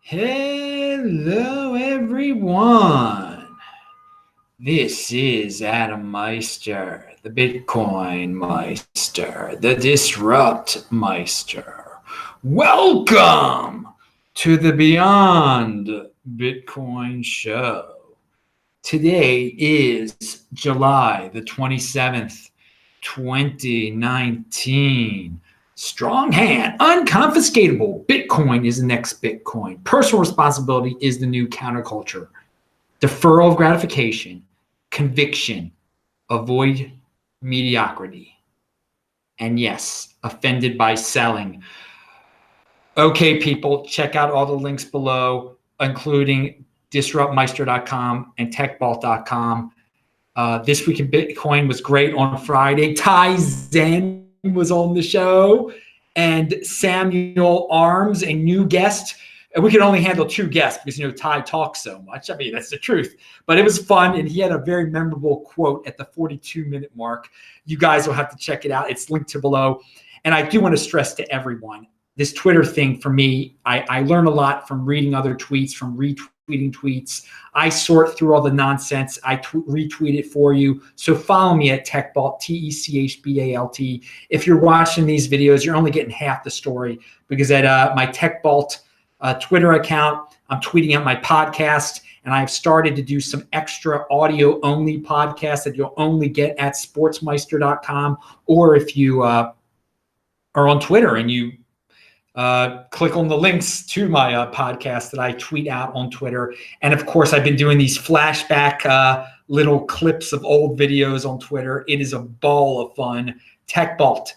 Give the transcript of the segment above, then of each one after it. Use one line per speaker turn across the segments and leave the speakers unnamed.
Hello, everyone. This is Adam Meister, the Bitcoin Meister, the Disrupt Meister. Welcome to the Beyond Bitcoin Show. Today is July the 27th, 2019. Strong hand, unconfiscatable. Bitcoin is the next Bitcoin. Personal responsibility is the new counterculture. Deferral of gratification, conviction, avoid mediocrity. And yes, offended by selling. Okay, people, check out all the links below, including disruptmeister.com and techbalt.com. This Week in Bitcoin was great on Friday. Ty Zen was on the show, and Samuel Arms, a new guest. And we could only handle two guests because, Ty talks so much. I mean, that's the truth. But it was fun, and he had a very memorable quote at the 42-minute mark. You guys will have to check it out. It's linked to below. And I do want to stress to everyone, this Twitter thing for me, I learn a lot from reading other tweets, from retweeting tweets. I sort through all the nonsense. I retweet it for you. So follow me at TechBalt, TechBalt. If you're watching these videos, you're only getting half the story because at my TechBalt Twitter account, I'm tweeting out my podcast, and I've started to do some extra audio-only podcasts that you'll only get at sportsmeister.com, or if you are on Twitter and you click on the links to my podcast that I tweet out on Twitter. And of course, I've been doing these flashback little clips of old videos on Twitter. It is a ball of fun. TechBalt,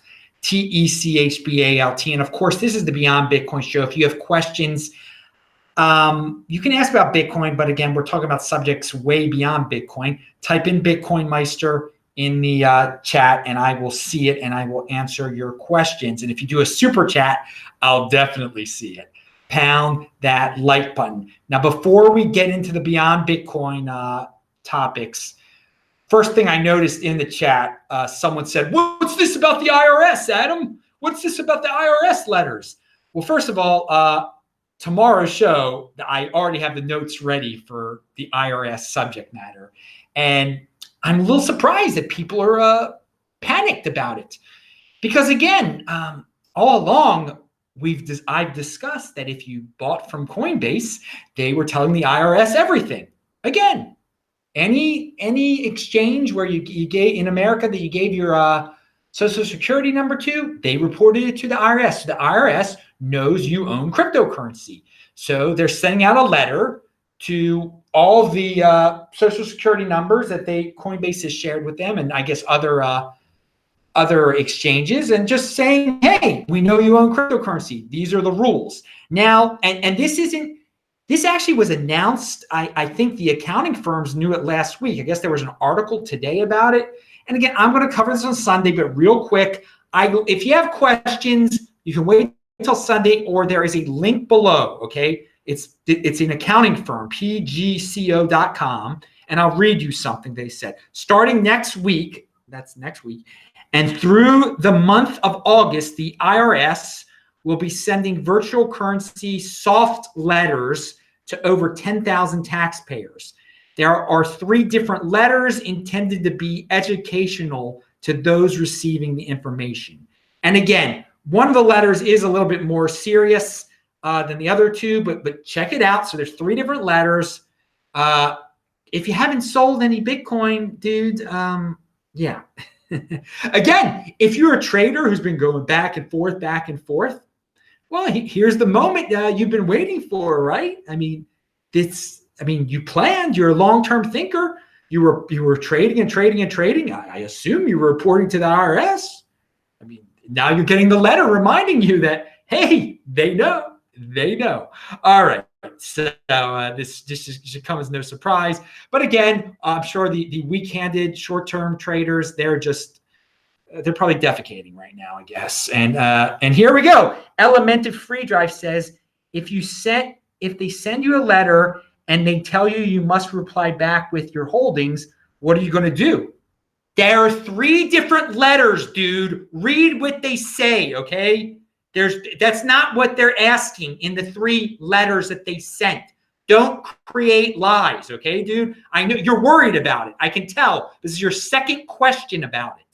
TechBalt. And of course, this is the Beyond Bitcoin Show. If you have questions, you can ask about Bitcoin, but again, we're talking about subjects way beyond Bitcoin. Type in Bitcoin Meister in the chat, and I will see it, and I will answer your questions. And if you do a super chat, I'll definitely see it. Pound that like button. Now, before we get into the Beyond Bitcoin topics, first thing I noticed in the chat, someone said, "What's this about the IRS, Adam? What's this about the IRS letters?" Well, first of all, tomorrow's show, I already have the notes ready for the IRS subject matter. And I'm a little surprised that people are panicked about it. Because again, all along, I've discussed that if you bought from Coinbase, they were telling the IRS everything. Again, any exchange where you gave in America that you gave your social security number to, they reported it to the IRS. So the IRS knows you own cryptocurrency. So they're sending out a letter to all the social security numbers that Coinbase has shared with them, and I guess other exchanges, and just saying, hey, we know you own cryptocurrency. These are the rules. Now, and this actually was announced. I think the accounting firms knew it last week. I guess there was an article today about it. And again, I'm going to cover this on Sunday, but real quick, if you have questions, you can wait until Sunday, or there is a link below, okay? It's an accounting firm, pgco.com, and I'll read you something they said. Starting next week, that's next week, and through the month of August, the IRS will be sending virtual currency soft letters to over 10,000 taxpayers. There are 3 different letters intended to be educational to those receiving the information. And again, one of the letters is a little bit more serious than the other 2, but check it out. So there's 3 different letters. If you haven't sold any Bitcoin, dude, yeah. Again, if you're a trader who's been going back and forth, well, here's the moment you've been waiting for, right? I mean, you planned. You're a long-term thinker. You were trading and trading. I assume you were reporting to the IRS. I mean, now you're getting the letter reminding you that, hey, they know. All right. So this should come as no surprise. But again, I'm sure the weak-handed short-term traders, they're probably defecating right now, I guess. And here we go. Elementive Free Drive says, if they send you a letter and they tell you must reply back with your holdings, what are you going to do? There are 3 different letters, dude. Read what they say, okay? That's not what they're asking in the 3 letters that they sent. Don't create lies, okay, dude? I know you're worried about it. I can tell. This is your second question about it.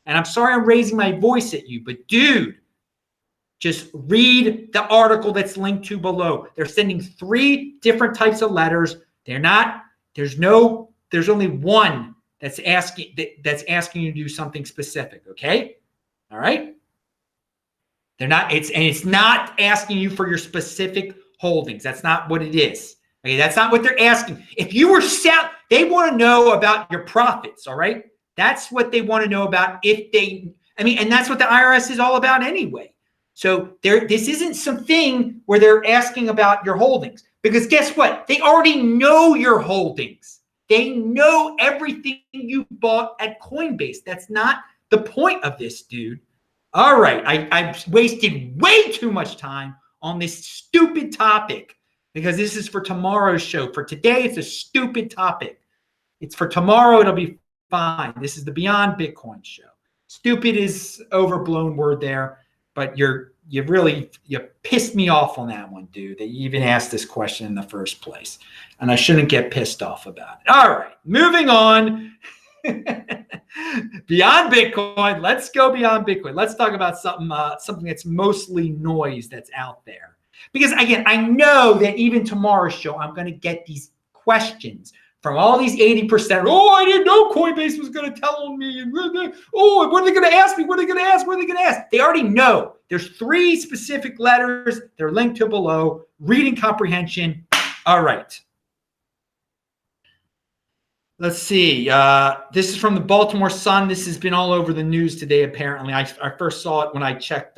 And I'm sorry I'm raising my voice at you, but dude, just read the article that's linked to below. They're sending 3 different types of letters. There's only one that's asking you to do something specific, okay? All right? It's not asking you for your specific holdings. That's not what it is. Okay, that's not what they're asking. If you were they want to know about your profits, all right? That's what they want to know about and that's what the IRS is all about anyway. So this isn't something where they're asking about your holdings, because guess what? They already know your holdings. They know everything you bought at Coinbase. That's not the point of this, dude. All right, I've wasted way too much time on this stupid topic because this is for tomorrow's show. For today, it's a stupid topic. It's for tomorrow, it'll be fine. This is the Beyond Bitcoin show. Stupid is overblown word there, but you pissed me off on that one, dude, that you even asked this question in the first place. And I shouldn't get pissed off about it. All right, moving on. Beyond Bitcoin, let's go beyond Bitcoin. Let's talk about something that's mostly noise that's out there. Because again, I know that even tomorrow's show, I'm going to get these questions from all these 80%. Oh, I didn't know Coinbase was going to tell me. And oh, what are they going to ask me? What are they going to ask? What are they going to ask? They already know. There's 3 specific letters. They're linked to below. Reading comprehension. All right. Let's see. This is from the Baltimore Sun. This has been all over the news today, apparently. I first saw it when I checked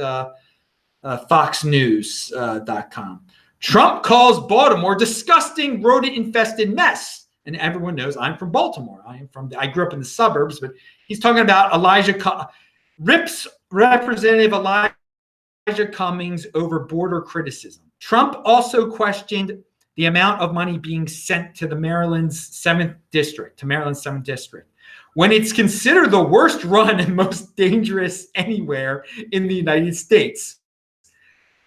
foxnews.com. Trump calls Baltimore disgusting rodent-infested mess. And everyone knows I'm from Baltimore. I grew up in the suburbs, but he's talking about rips Representative Elijah Cummings over border criticism. Trump also questioned the amount of money being sent to Maryland's 7th district, when it's considered the worst run and most dangerous anywhere in the United States.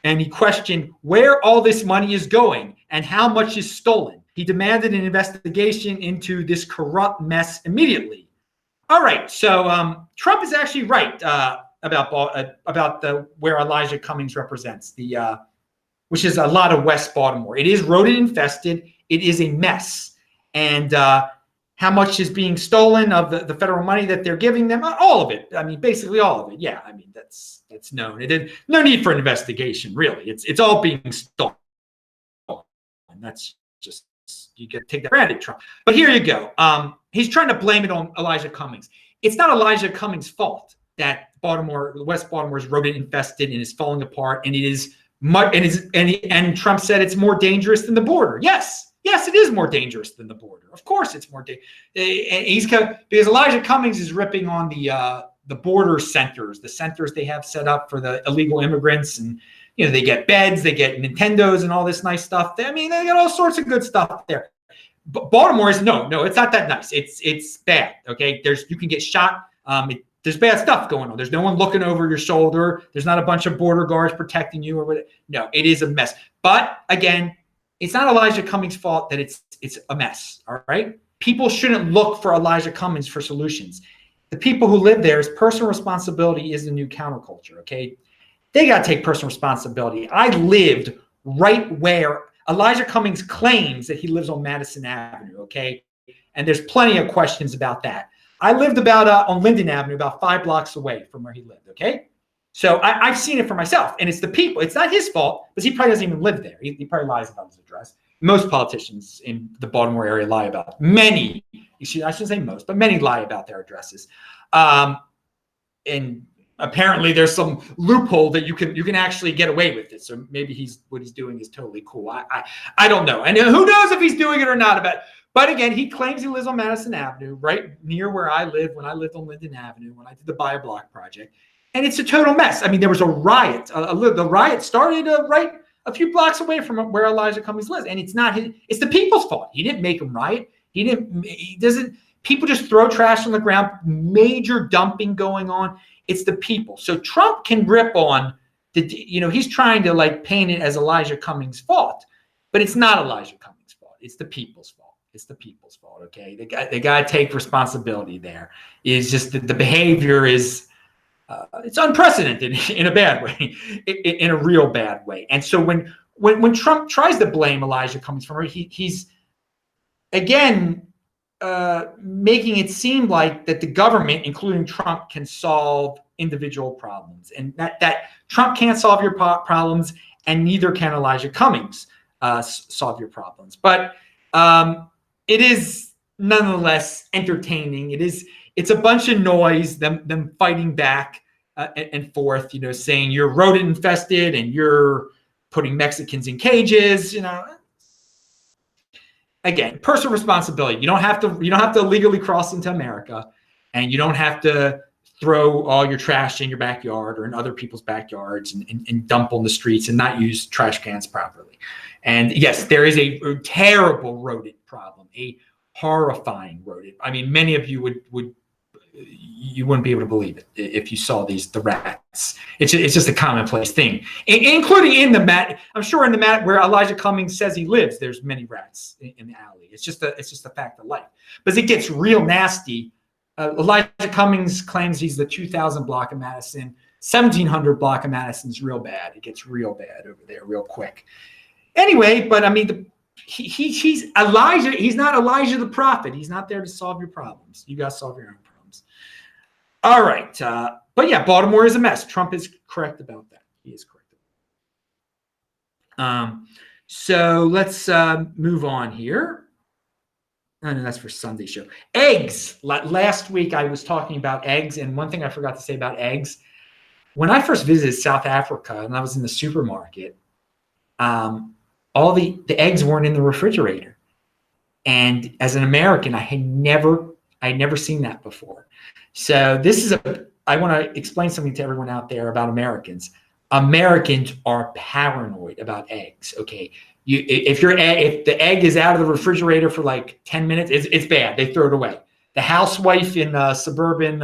And he questioned where all this money is going and how much is stolen. He demanded an investigation into this corrupt mess immediately. All right, so Trump is actually right about where Elijah Cummings represents, which is a lot of West Baltimore. It is rodent infested. It is a mess. And how much is being stolen of the federal money that they're giving them? All of it. I mean, basically all of it. Yeah, I mean, that's known. No need for an investigation, really. It's all being stolen. And that's just, you get to take that for granted, Trump. But here you go. He's trying to blame it on Elijah Cummings. It's not Elijah Cummings' fault that West Baltimore is rodent infested and is falling apart, and it is and Trump said it's more dangerous than the border. Yes, it is more dangerous than the border. Of course, it's more dangerous. Because Elijah Cummings is ripping on the border centers, the centers they have set up for the illegal immigrants, and they get beds, they get Nintendos, and all this nice stuff. I mean, they got all sorts of good stuff there. But Baltimore is no, it's not that nice. It's bad. Okay, you can get shot. There's bad stuff going on. There's no one looking over your shoulder. There's not a bunch of border guards protecting you or whatever. No, it is a mess. But again, it's not Elijah Cummings' fault that it's a mess. All right. People shouldn't look for Elijah Cummings for solutions. The people who live there's personal responsibility is the new counterculture. Okay. They got to take personal responsibility. I lived right where Elijah Cummings claims that he lives on Madison Avenue. Okay. And there's plenty of questions about that. I lived on Linden Avenue, about 5 blocks away from where he lived, okay? So I've seen it for myself, and it's the people. It's not his fault, because he probably doesn't even live there. He probably lies about his address. Most politicians in the Baltimore area lie about it. Many, I shouldn't say most, but many lie about their addresses. And apparently there's some loophole that you can actually get away with it. So maybe what he's doing is totally cool. I don't know. And who knows if he's doing it or not. But again, he claims he lives on Madison Avenue, right near where I lived when I lived on Linden Avenue, when I did the Bioblock project. And it's a total mess. I mean, there was a riot. The riot started right a few blocks away from where Elijah Cummings lives. And it's the people's fault. He didn't make them riot. People just throw trash on the ground, major dumping going on. It's the people. So Trump can rip on he's trying to like paint it as Elijah Cummings' fault, but it's not Elijah Cummings' fault. It's the people's fault. It's the people's fault. Okay, they got to take responsibility. There is just the behavior is it's unprecedented in a bad way, in a real bad way. And so when Trump tries to blame Elijah Cummings for it, he's again making it seem like that the government, including Trump, can solve individual problems, and that Trump can't solve your problems, and neither can Elijah Cummings solve your problems. But it is nonetheless entertaining. It's a bunch of noise, them fighting back and forth, saying you're rodent infested and you're putting Mexicans in cages, Again, personal responsibility. You don't have to legally cross into America, and you don't have to throw all your trash in your backyard or in other people's backyards and dump on the streets and not use trash cans properly. And yes, there is a terrible rodent problem, a horrifying rodent. I mean, many of you you wouldn't be able to believe it if you saw the rats. It's just a commonplace thing, including in the mat. I'm sure in the mat where Elijah Cummings says he lives, there's many rats in the alley. It's just a fact of life. But as it gets real nasty, Elijah Cummings claims he's the 2000 block of Madison. 1700 block of Madison is real bad. It gets real bad over there real quick. Anyway, but I mean, he's Elijah. He's not Elijah the prophet. He's not there to solve your problems. You guys solve your own problems. All right. But yeah, Baltimore is a mess. Trump is correct about that. He is correct. So let's move on here. Oh, no, that's for Sunday show. Eggs. Last week I was talking about eggs, and one thing I forgot to say about eggs. When I first visited South Africa and I was in the supermarket, all the eggs weren't in the refrigerator. And as an American, I had never seen that before. So I want to explain something to everyone out there about Americans. Americans are paranoid about eggs. Okay. If the egg is out of the refrigerator for like 10 minutes, it's bad. They throw it away. The housewife in suburban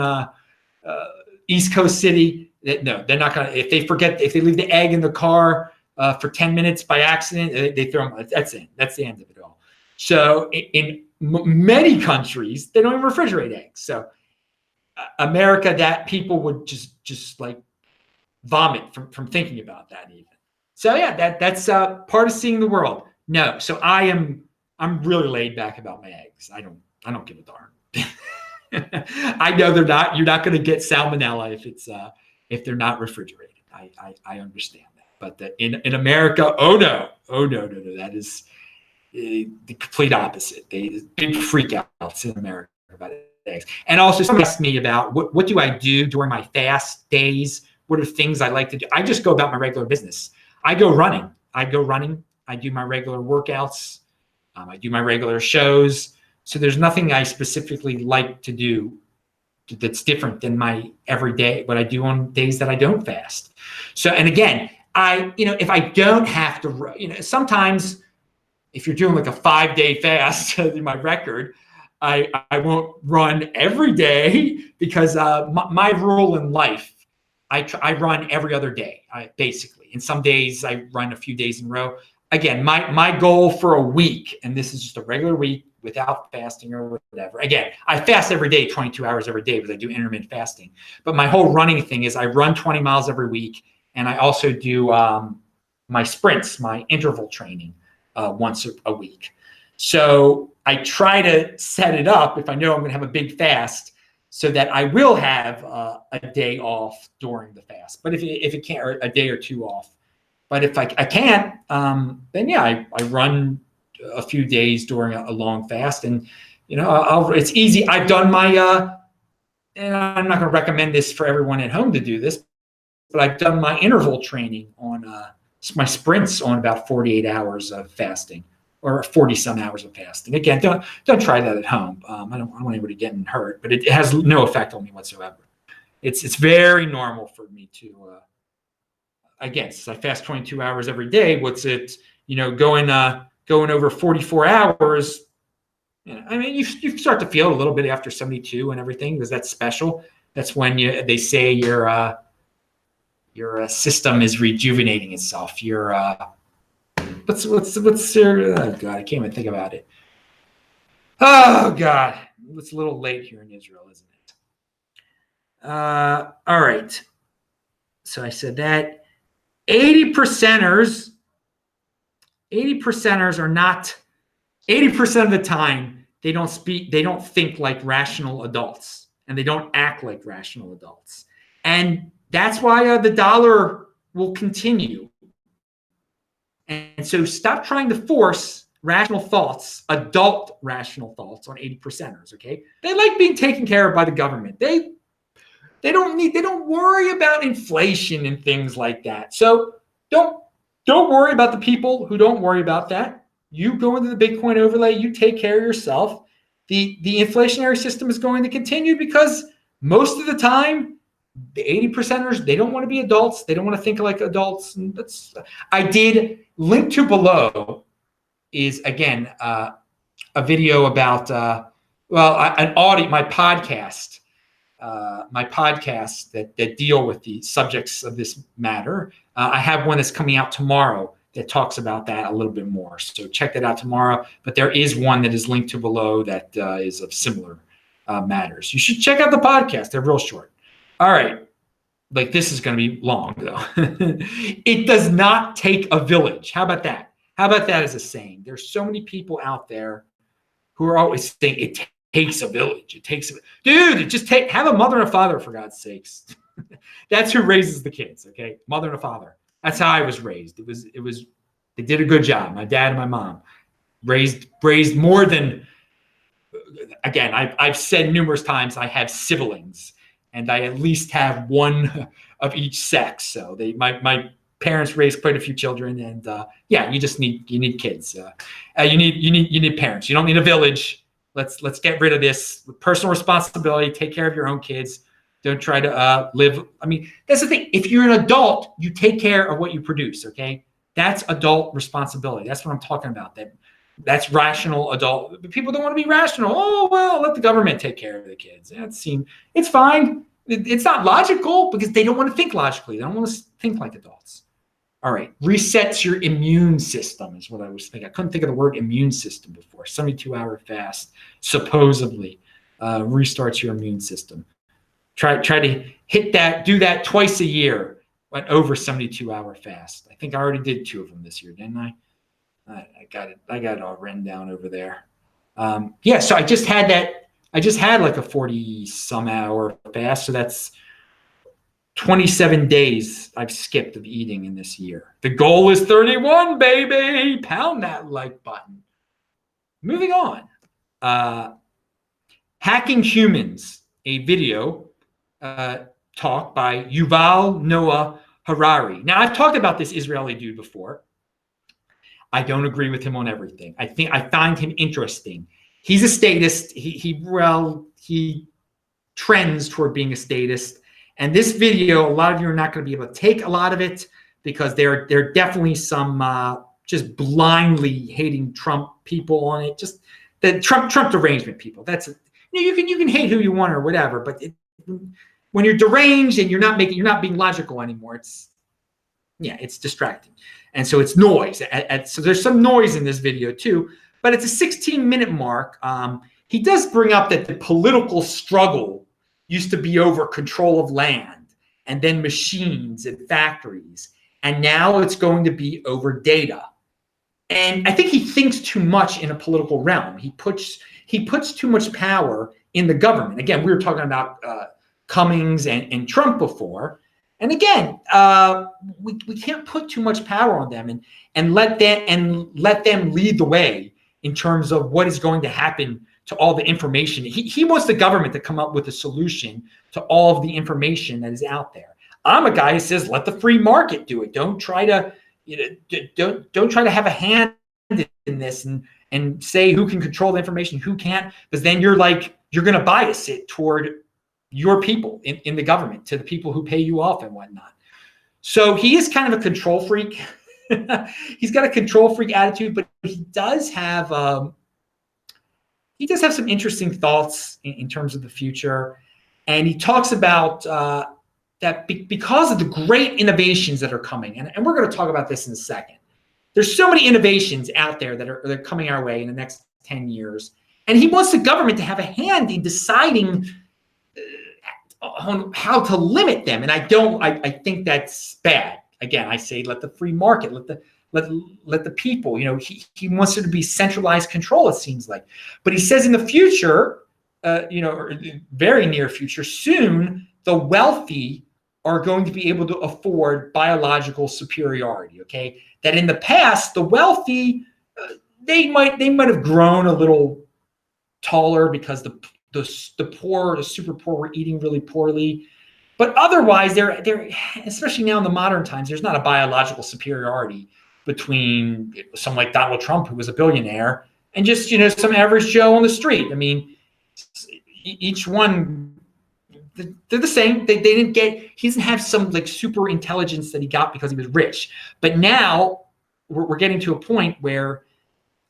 East Coast city, they're not going to, if they leave the egg in the car for 10 minutes by accident, they throw them. That's it. That's the end of it all. So in many countries, they don't even refrigerate eggs. So America, that people would just like vomit from thinking about that even. So yeah, that's part of seeing the world. No, so I'm really laid back about my eggs. I don't give a darn. I know you're not going to get salmonella if they're not refrigerated. I understand that. But in America, oh no, that is the complete opposite. Big freakouts in America about eggs. And also, somebody asked me about what do I do during my fast days? What are things I like to do? I just go about my regular business. I go running. I do my regular workouts. I do my regular shows. So there's nothing I specifically like to do that's different than my everyday, what I do on days that I don't fast. So, and again, if I don't have to, sometimes if you're doing like a 5-day fast, my record, I won't run every day because my rule in life, I run every other day, basically. And some days I run a few days in a row. Again, my goal for a week, and this is just a regular week without fasting or whatever. Again, I fast every day, 22 hours every day, because I do intermittent fasting. But my whole running thing is I run 20 miles every week, and I also do my sprints, my interval training once a week. So I try to set it up if I know I'm going to have a big fast, so that I will have a day off during the fast. But if it can't, or a day or two off. But if I can't, then yeah, I run a few days during a long fast, and it's easy. I've done my, and I'm not going to recommend this for everyone at home to do this, but I've done my interval training on my sprints on about 48 hours of fasting. Or 40 some hours of fasting. Again, don't try that at home. I don't want anybody getting hurt, but it has no effect on me whatsoever. It's very normal for me to, again, since I fast 22 hours every day, what's it, going over 44 hours. I mean, you start to feel a little bit after 72 and everything, because that's special. That's when they say your system is rejuvenating itself. Your what's your, oh God, I can't even think about it. Oh God, it's a little late here in Israel, isn't it? All right. So I said that 80%ers are not 80% of the time they don't think like rational adults, and they don't act like rational adults. And that's why the dollar will continue. And so stop trying to force rational thoughts, adult rational thoughts on 80%ers, okay? They like being taken care of by the government. They don't worry about inflation and things like that. So don't worry about the people who don't worry about that. You go into the Bitcoin overlay, you take care of yourself. The inflationary system is going to continue because most of the time, the 80%ers, they don't want to be adults. They don't want to think like adults. And I did link to below is, again, a video about, an audio, my podcast that deal with the subjects of this matter. I have one that's coming out tomorrow that talks about that a little bit more. So check that out tomorrow. But there is one that is linked to below that is of similar matters. You should check out the podcast. They're real short. All right. Like, this is going to be long, though. It does not take a village. How about that? How about that as a saying? There's so many people out there who are always saying it takes a village. It takes a dude. Have a mother and a father, for God's sakes. That's who raises the kids. Okay, mother and a father. That's how I was raised. It was. They did a good job. My dad and my mom raised more than. Again, I've said numerous times I have siblings, and I at least have one of each sex. So my parents raised quite a few children, and you need kids. You need parents. You don't need a village. Let's get rid of this personal responsibility. Take care of your own kids. Don't try to live. I mean, that's the thing. If you're an adult, you take care of what you produce. Okay, that's adult responsibility. That's what I'm talking about. That's rational adult. People don't want to be rational. Oh, well, let the government take care of the kids. It's fine. It's not logical because they don't want to think logically. They don't want to think like adults. All right. Resets your immune system is what I was thinking. I couldn't think of the word immune system before. 72-hour fast supposedly restarts your immune system. Try to hit that, do that twice a year, but over 72-hour fast. I think I already did 2 of them this year, didn't I? I got it all written down over there. So I just had like a 40 some hour fast. So that's 27 days I've skipped of eating in this year. The goal is 31, baby. Pound that like button. Moving on. Hacking Humans, a video talk by Yuval Noah Harari. Now, I've talked about this Israeli dude before. I don't agree with him on everything. I find him interesting. He's a statist. He trends toward being a statist. And this video, a lot of you are not going to be able to take a lot of it because there are definitely some just blindly hating Trump people on it. Just the Trump derangement people. That's you can hate who you want or whatever, but when you're deranged and you're not being logical anymore, it's distracting. And so it's noise. So there's some noise in this video too, but it's a 16-minute mark. He does bring up that the political struggle used to be over control of land and then machines and factories. And now it's going to be over data. And I think he thinks too much in a political realm. He puts too much power in the government. Again, we were talking about Cummings and Trump before. And again, we can't put too much power on them and let them lead the way in terms of what is going to happen to all the information. He wants the government to come up with a solution to all of the information that is out there. I'm a guy who says let the free market do it. Don't try to don't try to have a hand in this and say who can control the information, who can't, because then you're going to bias it toward your people in the government, to the people who pay you off and whatnot. So he is kind of a control freak. He's got a control freak attitude, but he does have some interesting thoughts in terms of the future. And he talks about because of the great innovations that are coming, and we're going to talk about this in a second. There's so many innovations out there that are coming our way in the next 10 years. And he wants the government to have a hand in deciding on how to limit them. And I think that's bad. Again, I say let the free market, let the people, he wants there to be centralized control, it seems like. But he says in the future, or very near future, soon, the wealthy are going to be able to afford biological superiority, okay? That in the past, the wealthy, they might have grown a little taller because the poor, the super poor, were eating really poorly. But otherwise, they're especially now in the modern times, there's not a biological superiority between someone like Donald Trump, who was a billionaire, and just some average Joe on the street. I mean, each one, they're the same. They didn't get. He doesn't have some like super intelligence that he got because he was rich. But now we're getting to a point where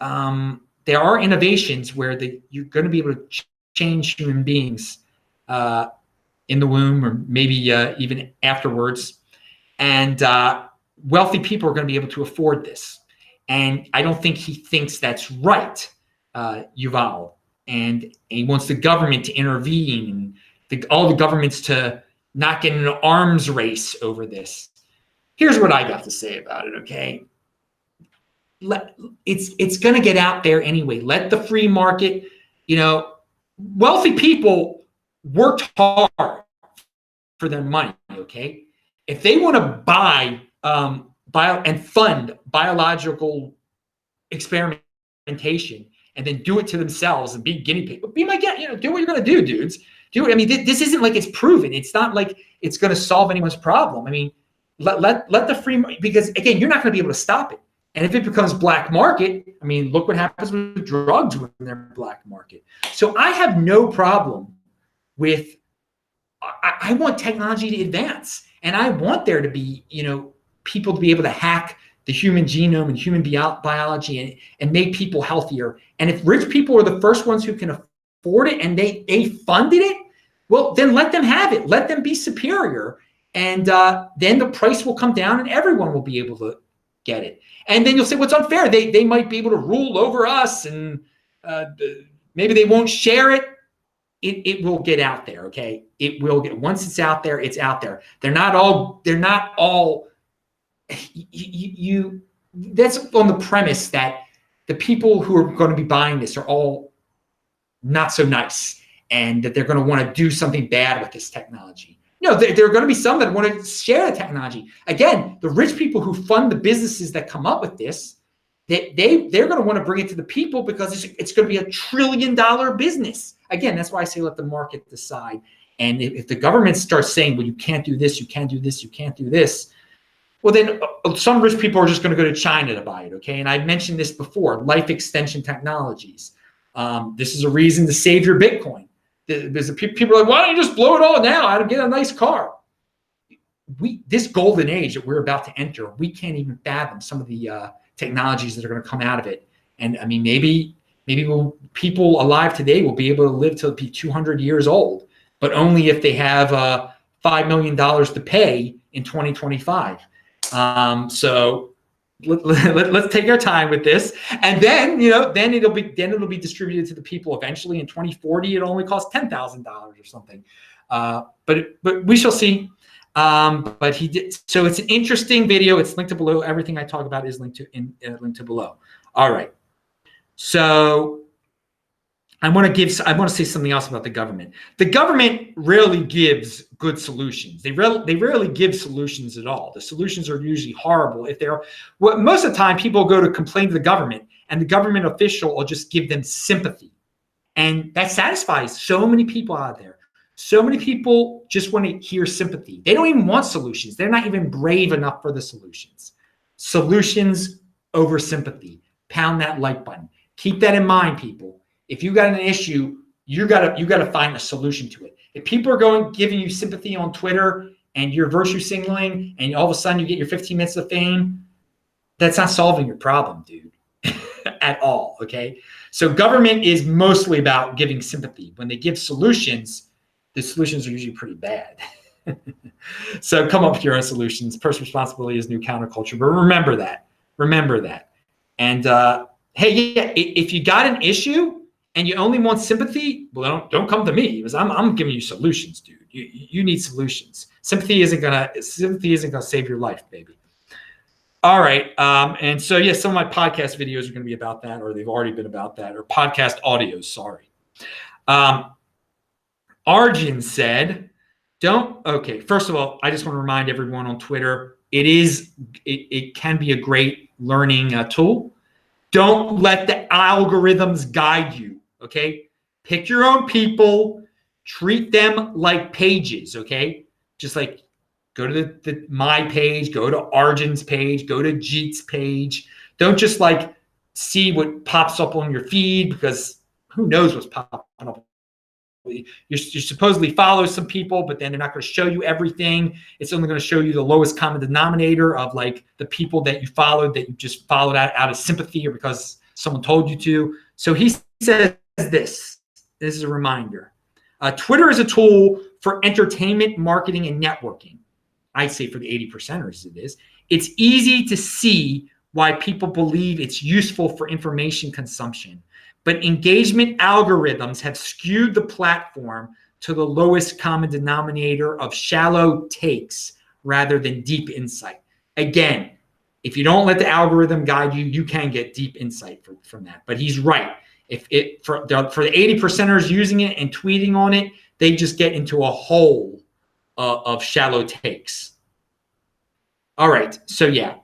there are innovations where you're going to be able to change human beings in the womb, or maybe even afterwards, and wealthy people are going to be able to afford this. And I don't think he thinks that's right, Yuval. And he wants the government to intervene, and all the governments to not get in an arms race over this. Here's what I got to say about it, okay? It's going to get out there anyway. Let the free market, wealthy people worked hard for their money, okay? If they want to buy and fund biological experimentation and then do it to themselves and be guinea pig, be my guest, do what you're going to do, dudes. Do it. I mean, this isn't like it's proven. It's not like it's going to solve anyone's problem. I mean, let the free, because again, you're not going to be able to stop it. And if it becomes black market, I mean, look what happens with drugs when they're black market. So I have no problem with, I want technology to advance, and I want there to be, people to be able to hack the human genome and human biology and make people healthier. And if rich people are the first ones who can afford it and they funded it, well, then let them have it. Let them be superior. And then the price will come down and everyone will be able to get it. And then you'll say, what's unfair? They might be able to rule over us, and maybe they won't share it. It will get out there, okay? It will get, once it's out there, it's out there. They're not all, that's on the premise that the people who are going to be buying this are all not so nice, and that they're going to want to do something bad with this technology. No, there are going to be some that want to share the technology. Again, the rich people who fund the businesses that come up with this, they're going to want to bring it to the people because it's going to be $1 trillion business. Again, that's why I say let the market decide. And if the government starts saying, well, you can't do this, you can't do this, you can't do this, well, then some rich people are just going to go to China to buy it, okay? And I've mentioned this before, life extension technologies. This is a reason to save your Bitcoin. There's people are like, why don't you just blow it all now? I'd get a nice car. This golden age that we're about to enter, we can't even fathom some of the technologies that are going to come out of it. And I mean, maybe people alive today will be able to live to be 200 years old, but only if they have $5 million to pay in 2025. So let's take our time with this, and then then it'll be distributed to the people eventually. In 2040, it only costs $10,000 or something. But we shall see. But he did. So it's an interesting video. It's linked to below. Everything I talk about is linked to below. All right. So I want to say something else about the government. The government rarely gives good solutions. They rarely give solutions at all. The solutions are usually horrible. Most of the time, people go to complain to the government, and the government official will just give them sympathy, and that satisfies so many people out there. So many people just want to hear sympathy. They don't even want solutions. They're not even brave enough for the solutions. Solutions over sympathy. Pound that like button. Keep that in mind, people. If you got an issue, you gotta find a solution to it. If people are giving you sympathy on Twitter and you're virtue signaling, and all of a sudden you get your 15 minutes of fame, that's not solving your problem, dude, at all. Okay. So government is mostly about giving sympathy. When they give solutions, the solutions are usually pretty bad. So come up with your own solutions. Personal responsibility is new counterculture, but remember that. Remember that. And hey, yeah, if you got an issue and you only want sympathy, well, don't come to me, because I'm giving you solutions, dude. You need solutions. Sympathy isn't gonna save your life, baby. All right. And so, yeah, some of my podcast videos are going to be about that, or they've already been about that, or podcast audios. Sorry. Arjun said, okay, first of all, I just want to remind everyone on Twitter, it can be a great learning tool. Don't let the algorithms guide you, okay? Pick your own people, treat them like pages, okay? Just like go to my page, go to Arjun's page, go to Jeet's page. Don't just like see what pops up on your feed, because who knows what's popping up. You supposedly follow some people, but then they're not going to show you everything. It's only going to show you the lowest common denominator of like the people that you followed, that you just followed out of sympathy or because someone told you to. So he says this is a reminder. Twitter is a tool for entertainment, marketing, and networking. I say for the 80%ers it is. It's easy to see why people believe it's useful for information consumption. But engagement algorithms have skewed the platform to the lowest common denominator of shallow takes rather than deep insight. Again, if you don't let the algorithm guide you, you can get deep insight from that. But he's right. For the 80%ers using it and tweeting on it, they just get into a hole of shallow takes. All right. So, yeah,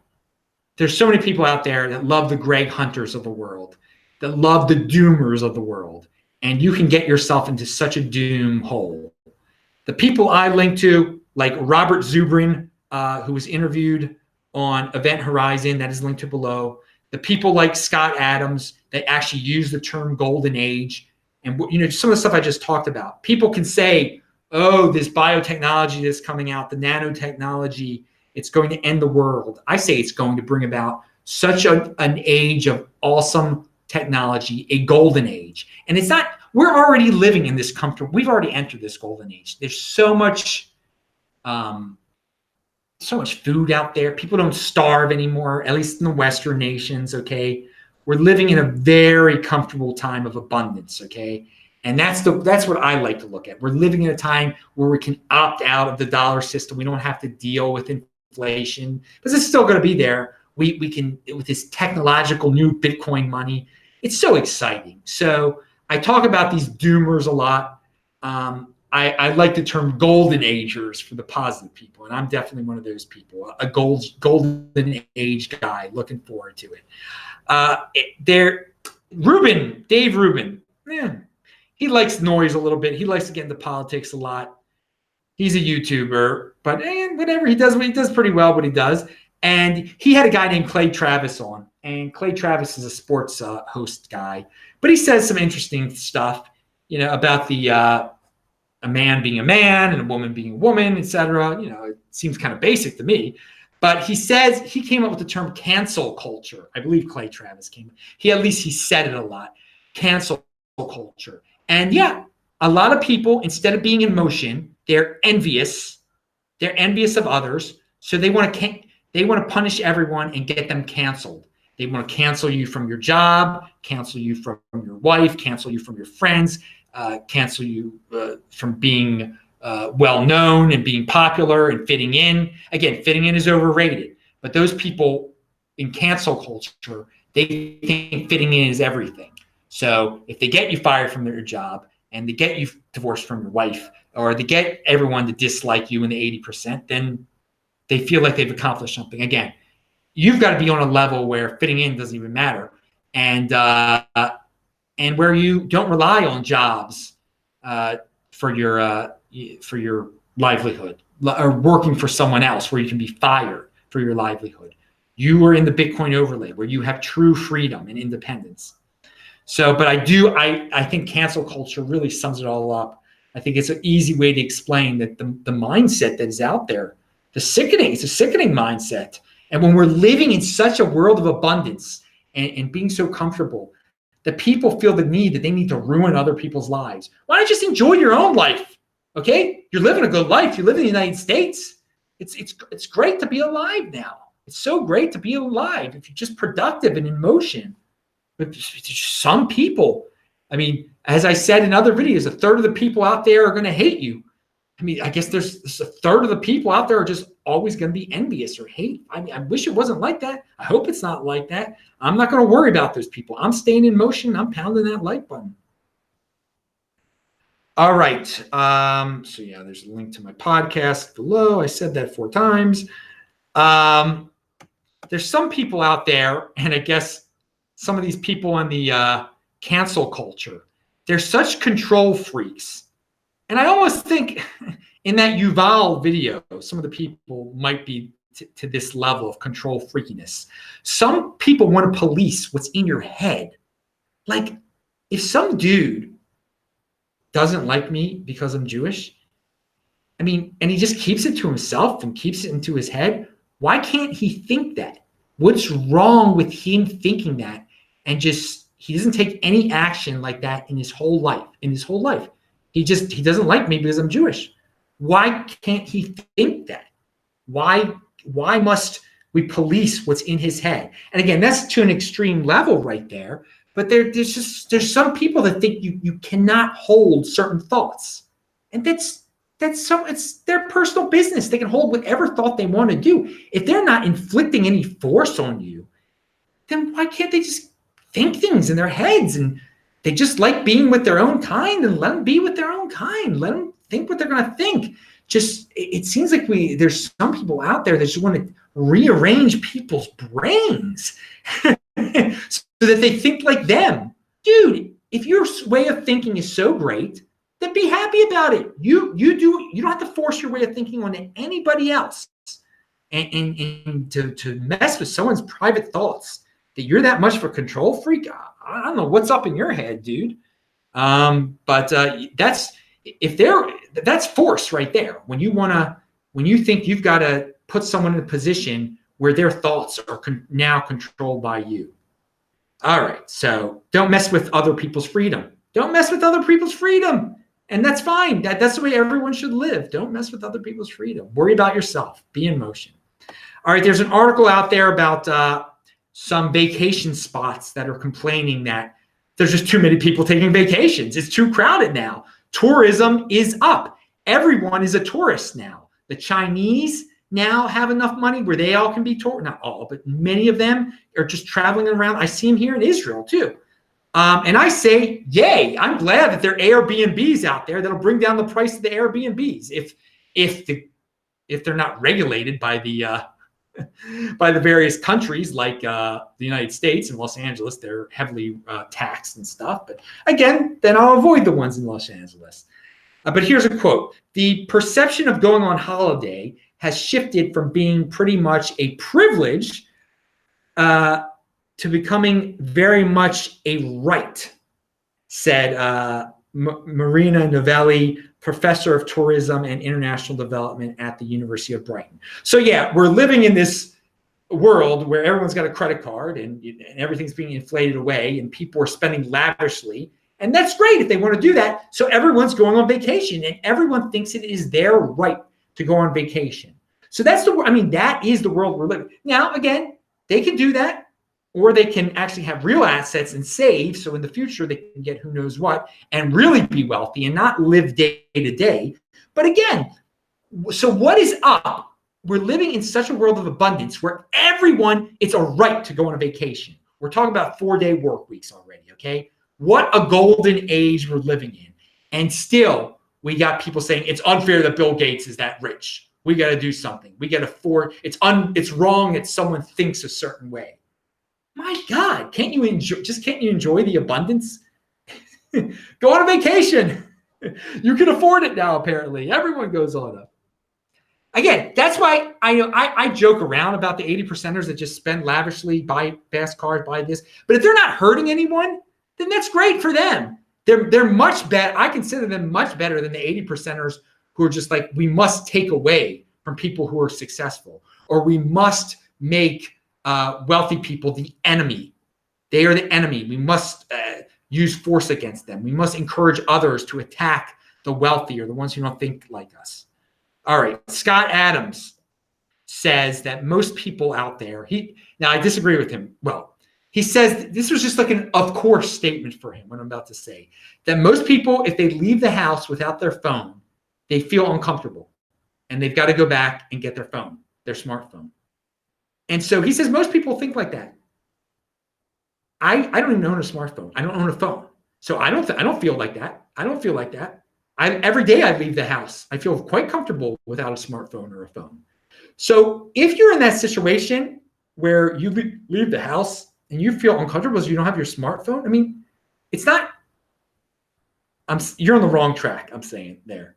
there's so many people out there that love the Greg Hunters of the world, that love the doomers of the world, and you can get yourself into such a doom hole. The people I link to, like Robert Zubrin, who was interviewed on Event Horizon, that is linked to below. The people like Scott Adams that actually use the term golden age, and some of the stuff I just talked about. People can say, oh, this biotechnology that's coming out, the nanotechnology, it's going to end the world. I say it's going to bring about such an age of awesome technology, a golden age. And it's not, we're already living in this comfortable, we've already entered this golden age. There's so much food out there. People don't starve anymore, at least in the Western nations, okay? We're living in a very comfortable time of abundance, okay? And that's what I like to look at. We're living in a time where we can opt out of the dollar system. We don't have to deal with inflation, because it's still going to be there. We can, with this technological new Bitcoin money, it's so exciting. So I talk about these doomers a lot. I like the term golden agers for the positive people, and I'm definitely one of those people, a golden age guy. Looking forward to it. Dave Rubin, he likes noise a little bit. He likes to get into politics a lot. He's a YouTuber, but whatever, he does pretty well what he does. And he had a guy named Clay Travis on, and Clay Travis is a sports host guy, but he says some interesting stuff, about the a man being a man and a woman being a woman, etc. It seems kind of basic to me, but he says he came up with the term cancel culture. I believe Clay Travis he said it a lot, cancel culture. And yeah, a lot of people, instead of being in motion, they're envious of others, so they want to punish everyone and get them canceled. They want to cancel you from your job, cancel you from your wife, cancel you from your friends, cancel you from being well-known and being popular and fitting in. Again, fitting in is overrated. But those people in cancel culture, they think fitting in is everything. So if they get you fired from your job, and they get you divorced from your wife, or they get everyone to dislike you in the 80%, then they feel like they've accomplished something. Again, you've got to be on a level where fitting in doesn't even matter, and where you don't rely on jobs for your livelihood, or working for someone else where you can be fired for your livelihood. You are in the Bitcoin overlay where you have true freedom and independence. So, but I think cancel culture really sums it all up. I think it's an easy way to explain that the mindset that is out there, it's a sickening mindset. And when we're living in such a world of abundance and being so comfortable, that people feel the need that they need to ruin other people's lives. Why not just enjoy your own life? Okay, you're living a good life. You live in the United States. It's great to be alive now. It's so great to be alive if you're just productive and in motion. But some people, I mean, as I said in other videos, a third of the people out there are going to hate you. I mean, I guess there's a third of the people out there are just always going to be envious or hate. I mean, I wish it wasn't like that. I hope it's not like that. I'm not going to worry about those people. I'm staying in motion. I'm pounding that like button. All right. So yeah, there's a link to my podcast below. I said that 4 times. There's some people out there, and I guess some of these people in the cancel culture, they're such control freaks. And I almost think in that Yuval video, some of the people might be to this level of control freakiness. Some people want to police what's in your head. Like, if some dude doesn't like me because I'm Jewish, I mean, and he just keeps it to himself and keeps it into his head, why can't he think that? What's wrong with him thinking that? And just, he doesn't take any action like that in his whole life. He doesn't like me because I'm Jewish. Why can't he think that? Why must we police what's in his head? And again, that's to an extreme level right there. But there's some people that think you cannot hold certain thoughts. And it's their personal business. They can hold whatever thought they want to do. If they're not inflicting any force on you, then why can't they just think things in their heads? And they just like being with their own kind, and let them be with their own kind. Let them think what they're going to think. Just, it seems like there's some people out there that just want to rearrange people's brains so that they think like them. Dude, if your way of thinking is so great, then be happy about it. You don't have to force your way of thinking on anybody else. And to mess with someone's private thoughts, that you're that much of a control freak, I don't know what's up in your head, dude. But that's force right there. When you think you've got to put someone in a position where their thoughts are now controlled by you. All right, so don't mess with other people's freedom. Don't mess with other people's freedom. And that's fine. That's the way everyone should live. Don't mess with other people's freedom. Worry about yourself. Be in motion. All right, there's an article out there about some vacation spots that are complaining that there's just too many people taking vacations. It's too crowded now. Tourism is up. Everyone is a tourist now. The Chinese now have enough money where they all can be not all, but many of them are just traveling around. I see them here in Israel too. And I say, yay, I'm glad that there are Airbnbs out there that'll bring down the price of the Airbnbs if they're not regulated by the various countries like the United States and Los Angeles. They're heavily taxed and stuff. But again, then I'll avoid the ones in Los Angeles. But here's a quote. The perception of going on holiday has shifted from being pretty much a privilege to becoming very much a right, said Marina Novelli, professor of tourism and international development at the University of Brighton. So yeah, we're living in this world where everyone's got a credit card and everything's being inflated away and people are spending lavishly. And that's great if they want to do that. So everyone's going on vacation and everyone thinks it is their right to go on vacation. So that is the world we're living. Now, again, they can do that, or they can actually have real assets and save. So in the future, they can get who knows what and really be wealthy and not live day to day. But again, so what is up? We're living in such a world of abundance where it's a right to go on a vacation. We're talking about 4-day work weeks already, okay? What a golden age we're living in. And still, we got people saying it's unfair that Bill Gates is that rich. We got to do something. We got to it's wrong that someone thinks a certain way. My God, can't you enjoy the abundance? Go on a vacation. You can afford it now, apparently. Everyone goes on it. Again, that's why I joke around about the 80%ers that just spend lavishly, buy fast cars, buy this. But if they're not hurting anyone, then that's great for them. They're much better. I consider them much better than the 80%ers who are just like, we must take away from people who are successful, or we must make wealthy people the enemy. They are the enemy. We must use force against them. We must encourage others to attack the wealthy or the ones who don't think like us. All right, Scott Adams says that most people out there, now I disagree with him. Well, he says this was just like an of course statement for him, what I'm about to say, that most people, if they leave the house without their phone, they feel uncomfortable and they've got to go back and get their phone, their smartphone. And so he says most people think like that. I don't even own a smartphone. I don't own a phone. So I don't feel like that. I don't feel like that. Every day I leave the house, I feel quite comfortable without a smartphone or a phone. So if you're in that situation where you leave the house and you feel uncomfortable because you don't have your smartphone, I mean, it's not, you're on the wrong track, I'm saying there.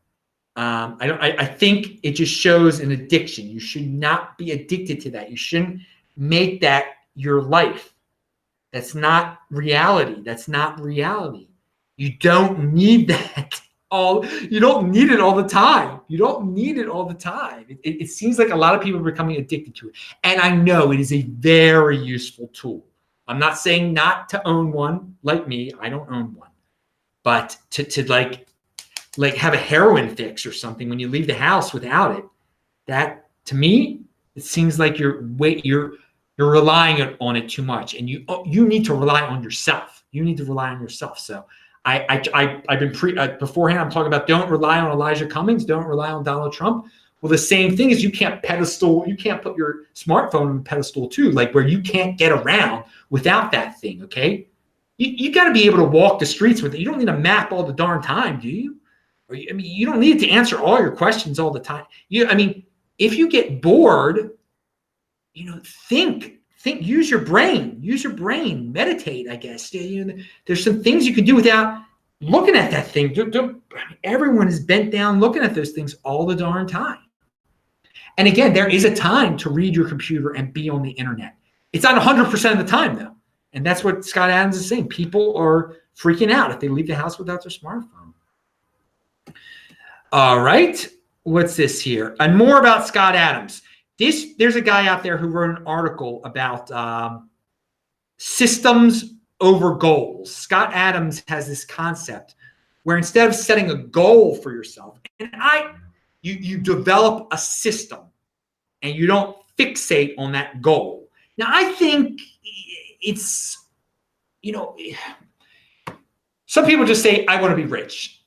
I think it just shows an addiction. You should not be addicted to that. You shouldn't make that your life. That's not reality. That's not reality. You don't need that you don't need it all the time. You don't need it all the time. It seems like a lot of people are becoming addicted to it. And I know it is a very useful tool. I'm not saying not to own one like me. I don't own one. But to like have a heroin fix or something when you leave the house without it, that to me, it seems like you're relying on it too much, and you need to rely on yourself. You need to rely on yourself. So I've been beforehand. I'm talking about don't rely on Elijah Cummings. Don't rely on Donald Trump. Well, the same thing is you can't put your smartphone on a pedestal too, like where you can't get around without that thing. Okay, you got to be able to walk the streets with it. You don't need a map all the darn time, do you? I mean, you don't need to answer all your questions all the time. If you get bored, think, use your brain, meditate, I guess. There's some things you can do without looking at that thing. Everyone is bent down looking at those things all the darn time. And again, there is a time to read your computer and be on the internet. It's not 100% of the time, though. And that's what Scott Adams is saying. People are freaking out if they leave the house without their smartphone. All right. What's this here? And more about Scott Adams. There's a guy out there who wrote an article about systems over goals. Scott Adams has this concept where instead of setting a goal for yourself, you develop a system and you don't fixate on that goal. Now, I think it's, some people just say, I want to be rich.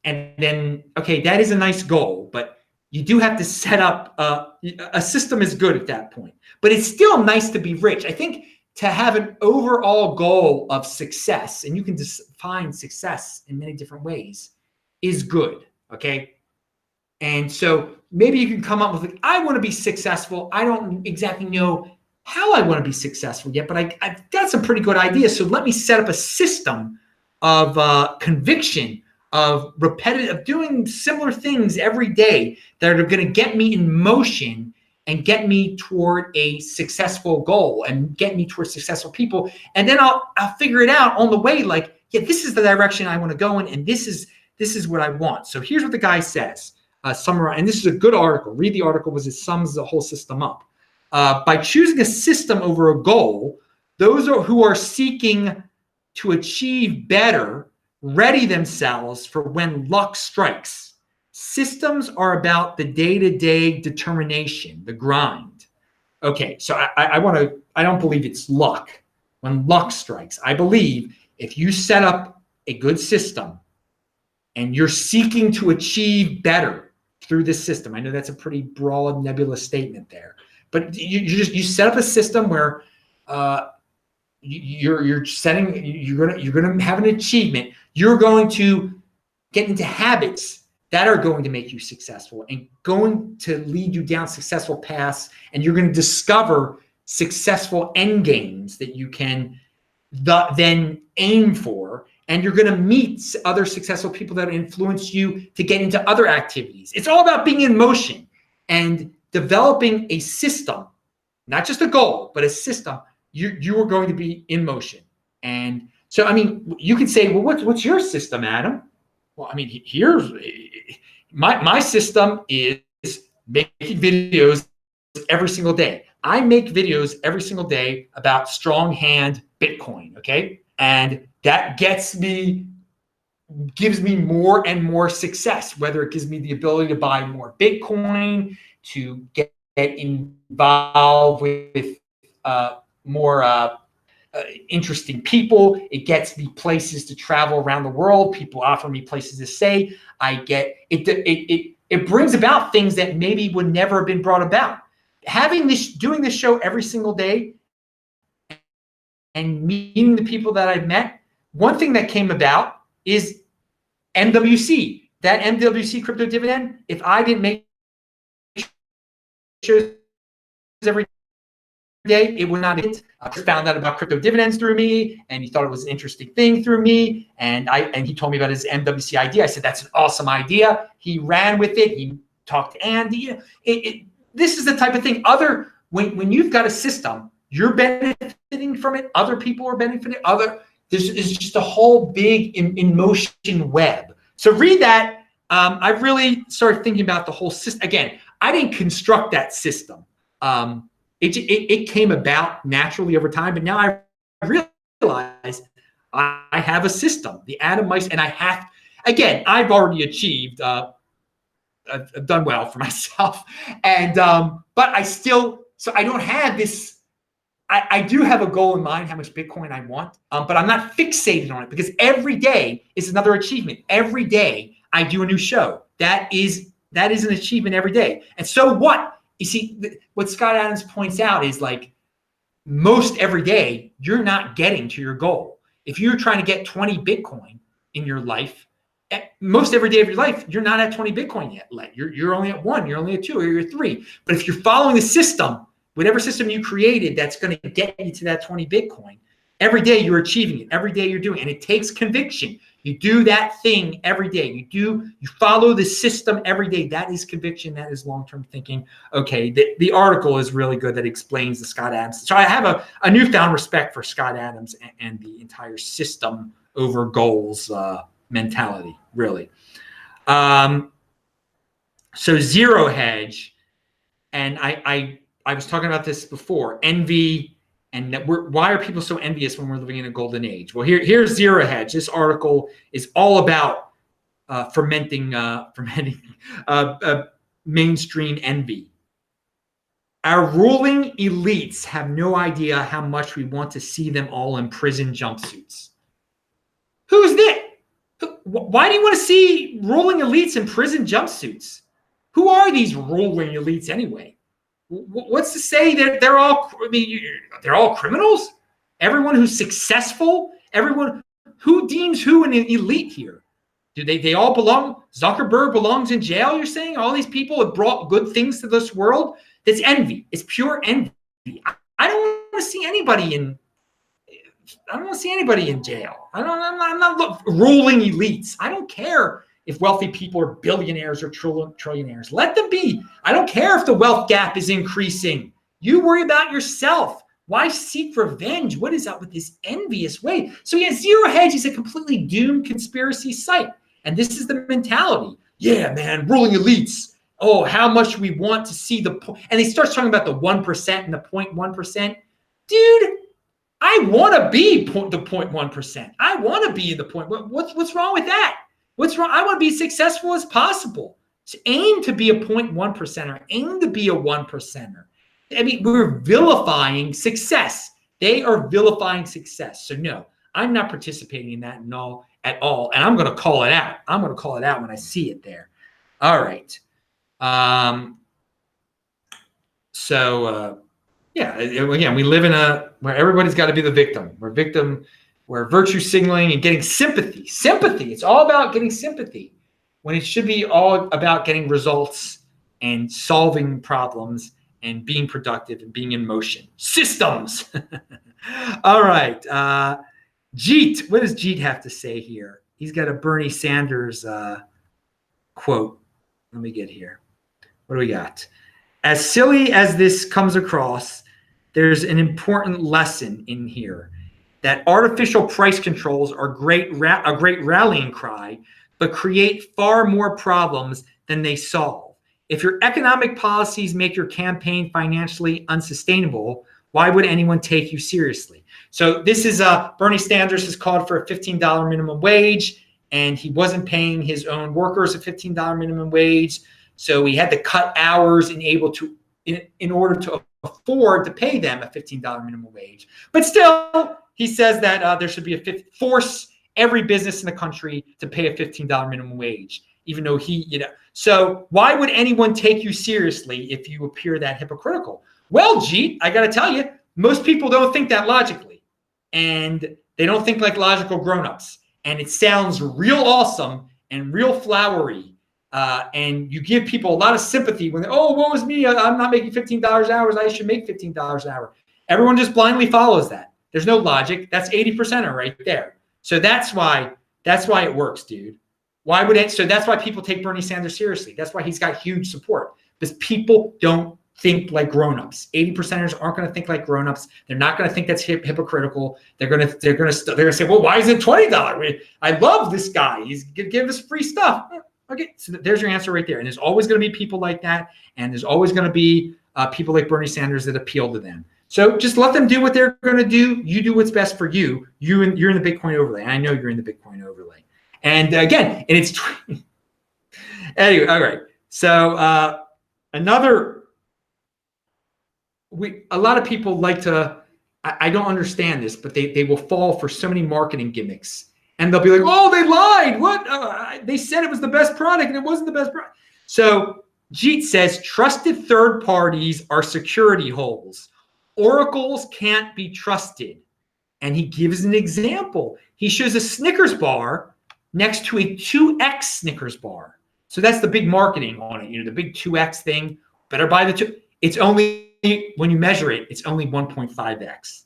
And then, okay, that is a nice goal, but you do have to set up a system is good at that point. But it's still nice to be rich. I think to have an overall goal of success, and you can define success in many different ways, is good, okay? And so maybe you can come up with, I want to be successful. I don't exactly know how I want to be successful yet, but I've got some pretty good ideas. So let me set up a system of conviction, of repetitive, doing similar things every day that are going to get me in motion and get me toward a successful goal and get me toward successful people. And then I'll figure it out on the way, like, yeah, this is the direction I want to go in, and this is what I want. So here's what the guy says, summarize, and this is a good article. Read the article because it sums the whole system up. By choosing a system over a goal, those who are seeking to achieve better ready themselves for when luck strikes. Systems are about the day-to-day determination, the grind. Okay, so I don't believe it's luck. When luck strikes, I believe if you set up a good system and you're seeking to achieve better through this system, I know that's a pretty broad, nebulous statement there, but you set up a system where you're going to have an achievement. You're going to get into habits that are going to make you successful and going to lead you down successful paths. And you're going to discover successful end games that you can then aim for. And you're going to meet other successful people that influence you to get into other activities. It's all about being in motion and developing a system, not just a goal, but a system. You are going to be in motion. And so, I mean, you can say, well, what's your system, Adam? Well, I mean, here's my system is making videos every single day. I make videos every single day about strong hand Bitcoin, okay? And that gets me gives me more and more success, whether it gives me the ability to buy more Bitcoin, to get involved with more interesting people. It gets me places to travel around the world. People offer me places to stay. I get it. It brings about things that maybe would never have been brought about. Doing this show every single day and meeting the people that I've met, one thing that came about is MWC. That MWC crypto dividend, if I didn't make shows every day, it would not hit. I found out about crypto dividends through me, and he thought it was an interesting thing through me. And he told me about his MWC idea. I said, that's an awesome idea. He ran with it. He talked to Andy. This is the type of thing. When you've got a system, you're benefiting from it. Other people are benefiting. This is just a whole big in motion web. So read that. I really started thinking about the whole system. Again, I didn't construct that system. It came about naturally over time, but now I realize I have a system, the Atom Mice, and I've already achieved, I've done well for myself, and but I don't have this. I do have a goal in mind, how much Bitcoin I want, but I'm not fixated on it, because every day is another achievement. Every day I do a new show. That is an achievement every day. And so what? You see, what Scott Adams points out is, like, most every day, you're not getting to your goal. If you're trying to get 20 Bitcoin in your life, most every day of your life, you're not at 20 Bitcoin yet. You're only at 1, you're only at 2, or you're at 3. But if you're following the system, whatever system you created that's going to get you to that 20 Bitcoin, every day you're achieving it. Every day you're doing it. And it takes conviction. You do that thing every day. You follow the system every day. That is conviction. That is long-term thinking. Okay, the article is really good that explains the Scott Adams. So I have a newfound respect for Scott Adams and the entire system over goals mentality, really. So zero hedge, and I was talking about this before, envy. And why are people so envious when we're living in a golden age? Well, here's Zero Hedge. This article is all about fermenting mainstream envy. Our ruling elites have no idea how much we want to see them all in prison jumpsuits. Who's that? Why do you want to see ruling elites in prison jumpsuits? Who are these ruling elites anyway? What's to say that they're all criminals? Everyone who's successful, everyone who deems who an elite here? Do they all belong? Zuckerberg belongs in jail, you're saying? All these people have brought good things to this world? That's envy. It's pure envy. I don't want to see anybody in jail. I'm not ruling elites. I don't care if wealthy people are billionaires or trillionaires. Let them be. I don't care if the wealth gap is increasing. You worry about yourself. Why seek revenge? What is up with this envious way? So yeah, Zero Hedge is a completely doomed conspiracy site. And this is the mentality. Yeah, man, ruling elites. Oh, how much we want to see the point. And he starts talking about the 1% and the 0.1%. Dude, I want to be the 0.1%. I want to be in the point. What's wrong with that? What's wrong? I want to be as successful as possible. So aim to be a 0.1%er. Aim to be a 1%er. I mean, we're vilifying success. They are vilifying success. So no, I'm not participating in that at all. And I'm going to call it out. I'm going to call it out when I see it there. All right. Yeah, again, we live in where everybody's got to be the victim. We're virtue signaling and getting sympathy. Sympathy. It's all about getting sympathy when it should be all about getting results and solving problems and being productive and being in motion. Systems. All right. Jeet. What does Jeet have to say here? He's got a Bernie Sanders quote. Let me get here. What do we got? As silly as this comes across, there's an important lesson in here that artificial price controls are a great rallying cry, but create far more problems than they solve. If your economic policies make your campaign financially unsustainable, why would anyone take you seriously? So this is Bernie Sanders has called for a $15 minimum wage. and he wasn't paying his own workers a $15 minimum wage. So he had to cut hours in order to afford to pay them a $15 minimum wage. But still, he says that there should be force every business in the country to pay a $15 minimum wage, even though so why would anyone take you seriously if you appear that hypocritical? Well, Jeet, I got to tell you, most people don't think that logically, and they don't think like logical grown-ups. And it sounds real awesome and real flowery. And you give people a lot of sympathy when, oh, woe is me, I'm not making $15 an hour, I should make $15 an hour. Everyone just blindly follows that. There's no logic. That's 80% right there. So that's why it works, dude. Why would it? So that's why people take Bernie Sanders seriously. That's why he's got huge support, because people don't think like grown-ups. 80%ers aren't going to think like grown-ups. They're not going to think that's hypocritical. They're going to say, well, why is it $20? I love this guy. He's going to give us free stuff. Okay, so there's your answer right there. And there's always going to be people like that, and there's always going to be people like Bernie Sanders that appeal to them. So just let them do what they're going to do. You do what's best for you. You're in the Bitcoin overlay. I know you're in the Bitcoin overlay. And again, and it's anyway. All right. So a lot of people like to. I don't understand this, but they will fall for so many marketing gimmicks, and they'll be like, "Oh, they lied. What? They said it was the best product, and it wasn't the best product." So Jeet says trusted third parties are security holes. Oracles can't be trusted. And he gives an example. He shows a Snickers bar next to a 2x Snickers bar. So that's the big marketing on it. The big 2x thing. Better buy the 2. It's only, when you measure it, it's only 1.5x.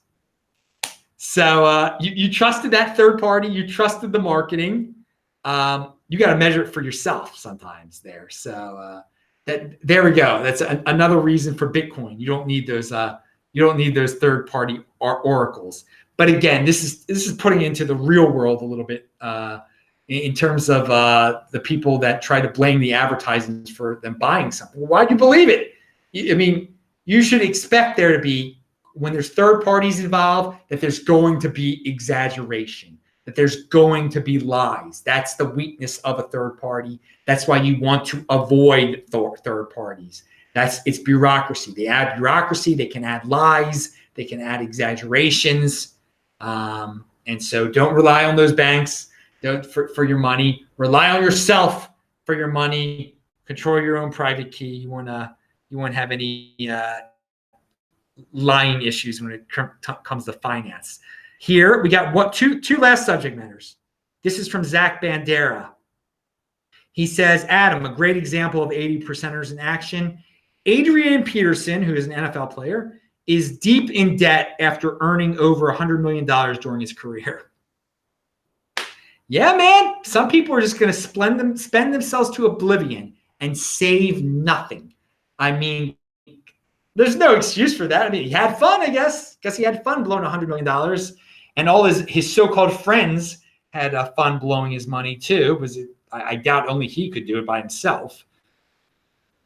So you trusted that third party. You trusted the marketing. You got to measure it for yourself sometimes there. So there we go. That's another reason for Bitcoin. You don't need those. You don't need those third-party oracles. But again, this is putting it into the real world a little bit in terms of the people that try to blame the advertisements for them buying something. Well, why'd you believe it? I mean, you should expect there to be, when there's third parties involved, that there's going to be exaggeration, that there's going to be lies. That's the weakness of a third party. That's why you want to avoid third parties. It's bureaucracy. They add bureaucracy. They can add lies. They can add exaggerations. And so don't rely on those banks for your money. Rely on yourself for your money. Control your own private key. You won't have any lying issues when it comes to finance. Here we got two last subject matters. This is from Zach Bandera. He says, Adam, a great example of 80%ers in action. Adrian Peterson, who is an NFL player, is deep in debt after earning over $100 million during his career. Yeah, man. Some people are just going to spend themselves to oblivion and save nothing. I mean, there's no excuse for that. I mean, he had fun, I guess. He had fun blowing $100 million. And all his so-called friends had fun blowing his money too. I doubt only he could do it by himself.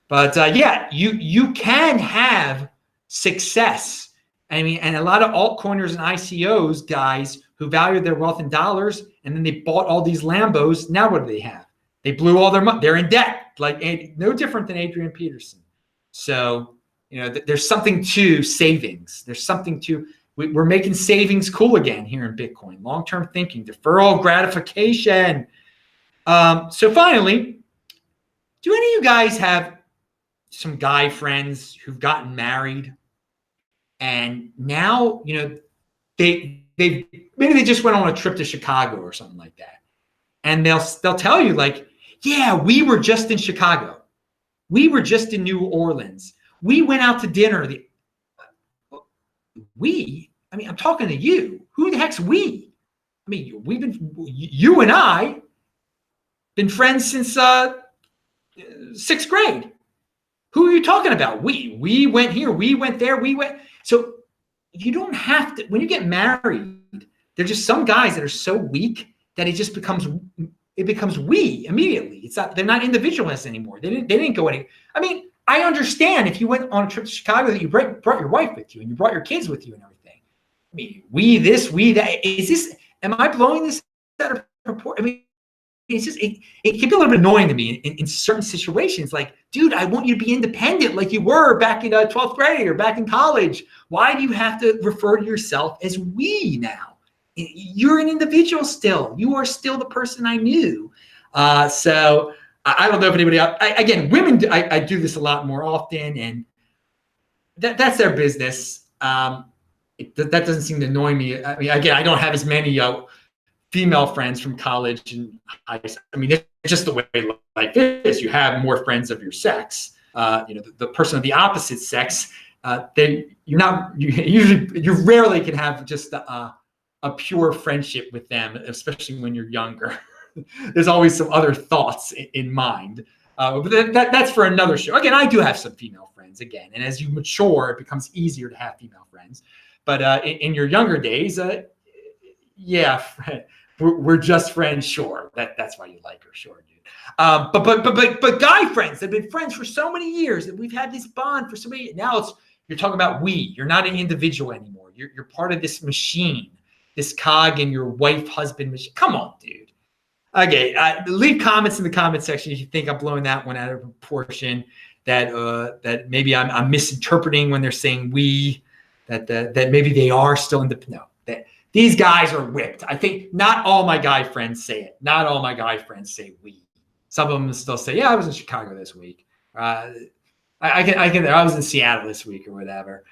But yeah, you can have success. I mean, and a lot of altcoiners and ICOs guys who valued their wealth in dollars, and then they bought all these Lambos. Now what do they have? They blew all their money. They're in debt, like no different than Adrian Peterson. So there's something to savings. There's something to we're making savings cool again here in Bitcoin. Long-term thinking, deferral gratification. So finally, do any of you guys have some guy friends who've gotten married, and now maybe they just went on a trip to Chicago or something like that, and they'll tell you like, yeah, we were just in Chicago, we were just in New Orleans, we went out to dinner. I mean, I'm talking to you. Who the heck's we? I mean, you and I been friends since 6th grade. Who are you talking about? We went here, we went there, we went. So you don't have to, when you get married, there's just some guys that are so weak that it becomes we immediately. It's not, they're not individualists anymore. They didn't go any. I mean, I understand if you went on a trip to Chicago that you brought your wife with you and you brought your kids with you and everything. I mean, we this, we that. Am I blowing this out of proportion? I mean, it's just, it can be a little bit annoying to me in certain situations. Like, dude, I want you to be independent like you were back in 12th grade or back in college. Why do you have to refer to yourself as we now? You're an individual still. You are still the person I knew. So I don't know if anybody else, again, women, I do this a lot more often, and that's their business. That doesn't seem to annoy me. I mean, again, I don't have as many female friends from college and high school. I mean, it's just the way life is. You have more friends of your sex. The person of the opposite sex, you rarely can have just a pure friendship with them, especially when you're younger. There's always some other thoughts in mind. But that's for another show. Again, I do have some female friends again. And as you mature, it becomes easier to have female friends. But in your younger days, yeah, we're just friends, sure. That's why you like her, sure, dude. But guy friends, they've been friends for so many years, and we've had this bond for so many. Now you're talking about we. You're not an individual anymore. You're part of this machine, this cog in your wife-husband machine. Come on, dude. Okay, leave comments in the comment section if you think I'm blowing that one out of proportion. That maybe I'm misinterpreting when they're saying we. That maybe they are still independent. No, that these guys are whipped. I think not all my guy friends say it. Not all my guy friends say we. Some of them still say, yeah, I was in Chicago this week. I was in Seattle this week or whatever.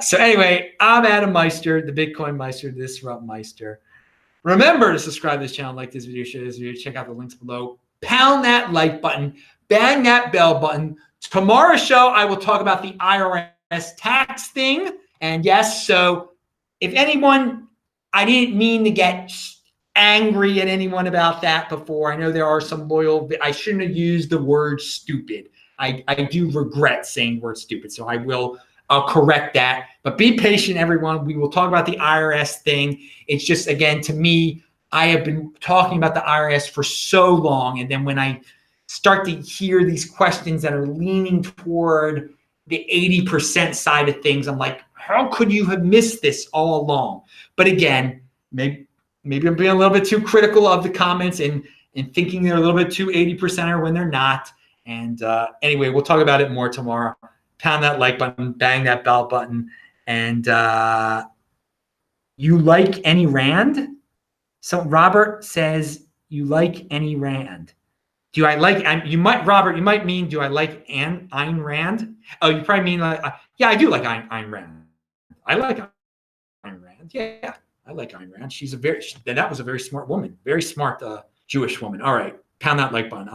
So anyway, I'm Adam Meister, the Bitcoin Meister, the Disrupt Meister. Remember to subscribe to this channel, like this video, share this video, check out the links below. Pound that like button, bang that bell button. Tomorrow's show, I will talk about the IRS tax thing. And yes, so if anyone, I didn't mean to get angry at anyone about that before. I know there are some loyal, I shouldn't have used the word stupid. I do regret saying the word stupid, so I will correct that. But be patient, everyone. We will talk about the IRS thing. It's just, again, to me, I have been talking about the IRS for so long. And then when I start to hear these questions that are leaning toward the 80% side of things, I'm like, how could you have missed this all along? But again, maybe I'm being a little bit too critical of the comments and thinking they're a little bit too 80%er when they're not. And anyway, we'll talk about it more tomorrow. Pound that like button, bang that bell button. And you like any Rand? So Robert says, you like any Rand? Do I like, you might, Robert, you might mean, do I like Ayn Rand? Oh, you probably mean, yeah, I do like Ayn Rand. I like Ayn Rand. Yeah, I like Ayn Rand. That was a very smart woman, very smart Jewish woman. All right, pound that like button.